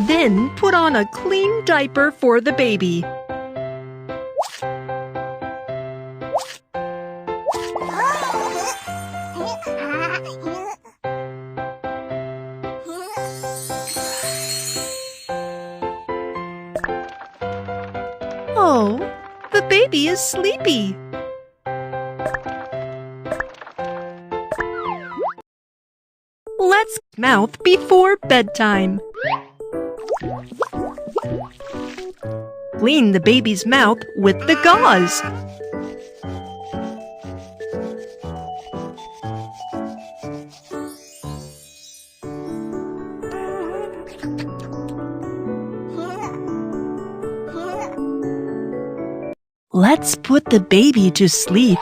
Then put on a clean diaper for the baby. Oh, the baby is sleepy. Let's mouth before bedtime. Clean the baby's mouth with the gauze. Let's put the baby to sleep.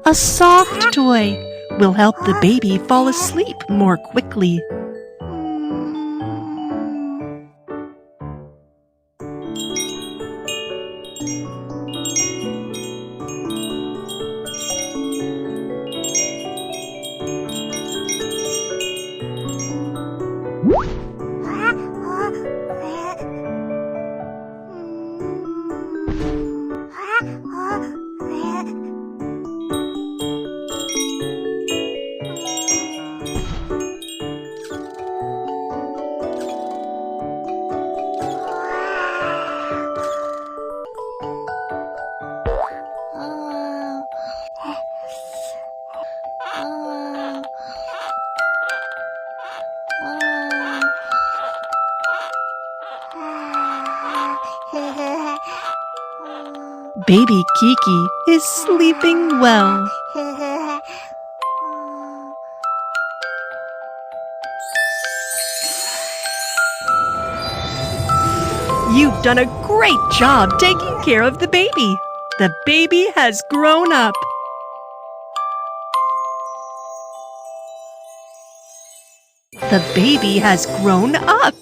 A soft toy will help the baby fall asleep more quickly. Baby Kiki is sleeping well. You've done a great job taking care of the baby. The baby has grown up. The baby has grown up.